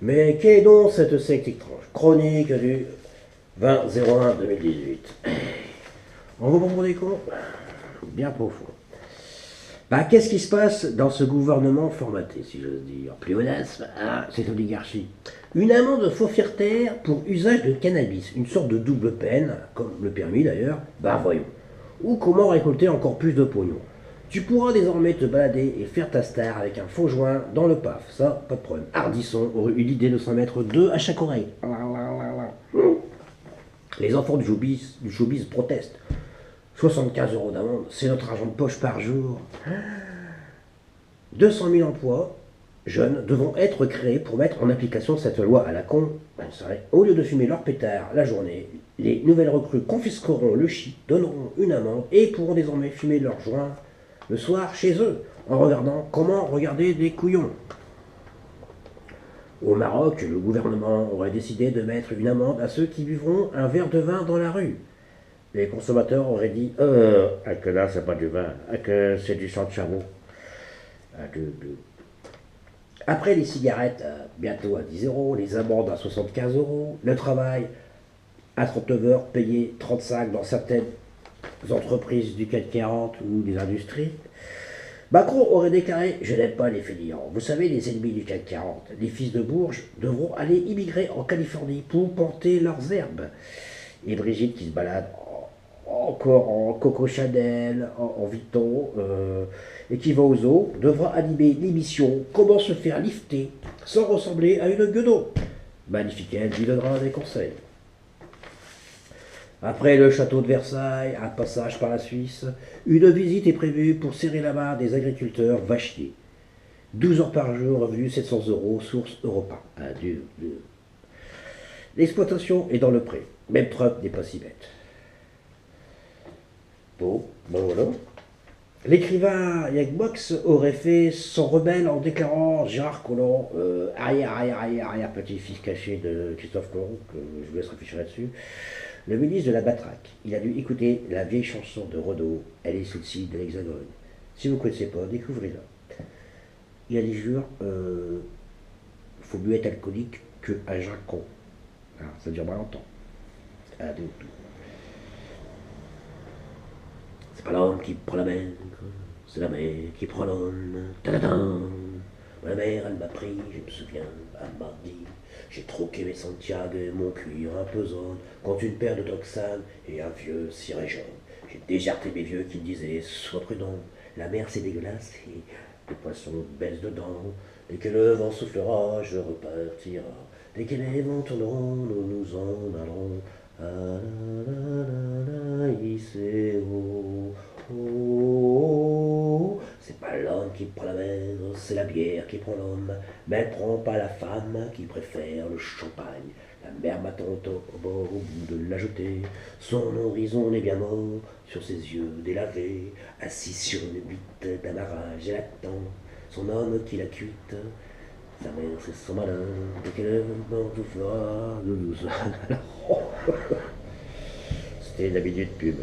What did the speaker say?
Mais qu'est donc cette secte étrange? Chronique du 20-01-2018. On vous prend des comptes bien profond. Bah, qu'est-ce qui se passe dans ce gouvernement formaté, si j'ose dire? Pléonasme, ah, cette oligarchie. Une amende forfaitaire pour usage de cannabis, une sorte de double peine, comme le permis d'ailleurs, bah voyons. Ou comment récolter encore plus de pognon. Tu pourras désormais te balader et faire ta star avec un faux joint dans le paf, ça, pas de problème. Hardisson aurait eu l'idée de s'en mettre deux à chaque oreille. Les enfants du showbiz protestent. 75 euros d'amende, c'est notre argent de poche par jour. 200 000 emplois jeunes devront être créés pour mettre en application cette loi à la con. Au lieu de fumer leur pétard la journée, les nouvelles recrues confisqueront le shit, donneront une amende et pourront désormais fumer leur joint le soir chez eux, en regardant comment regarder des couillons. Au Maroc, le gouvernement aurait décidé de mettre une amende à ceux qui buvront un verre de vin dans la rue. Les consommateurs auraient dit que là c'est pas du vin, que c'est du sang de chameau. Après les cigarettes, bientôt à 10 euros, les amendes à 75 euros, le travail à 39 heures payé 35 dans certaines entreprises du CAC 40 ou des industries. Macron aurait déclaré: je n'aime pas les fainéants. Vous savez, les ennemis du CAC 40, les fils de Bourges, devront aller immigrer en Californie pour porter leurs herbes. Et Brigitte qui se balade encore en Coco Chanel, en Vuitton, et qui va au zoo, devra animer l'émission Comment se faire lifter sans ressembler à une gueudon. Magnifique, elle lui donnera des conseils. Après le château de Versailles, un passage par la Suisse, une visite est prévue pour serrer la main des agriculteurs vachiers. 12 heures par jour, revenu 700 euros, source Europa. Adieu. L'exploitation est dans le pré. Même Trump n'est pas si bête. Bon, ben voilà. L'écrivain Yann Moix aurait fait son rebelle en déclarant Gérard Collomb, arrière petit-fils caché de Christophe Colomb, que je vous laisse réfléchir là-dessus, le ministre de la Batraque. Il a dû écouter la vieille chanson de Renaud, Elle est sous le signe de l'Hexagone. Si vous ne connaissez pas, découvrez-la. Il a dit, jure, faut mieux être alcoolique qu'un jacon. Ça dure pas longtemps. Adieu. C'est pas l'homme qui prend la mer, c'est la mer qui prend l'homme. Ta-da-da. Ma mère, elle m'a pris, je me souviens, elle m'a dit, j'ai troqué mes Santiago, mon cuir un peu zone, contre une paire de Doxane et un vieux ciré jaune. J'ai déserté mes vieux qui me disaient, sois prudent, la mer c'est dégueulasse et les poissons baissent dedans. Dès que le vent soufflera, je repartira. Dès que les vents tourneront, nous nous en allons. C'est pas l'homme qui prend la mer, c'est la bière qui prend l'homme. Mais elle prend pas la femme qui préfère le champagne. La mer m'attend au bord, au bout de la jetée. Son horizon est bien mort, sur ses yeux délavés. Assis sur une bite d'amarrage, elle attend son homme qui la cuite. Sa mère, c'est son malin, dès qu'elle tout fera, nous nous en allons. C'était la minute pub.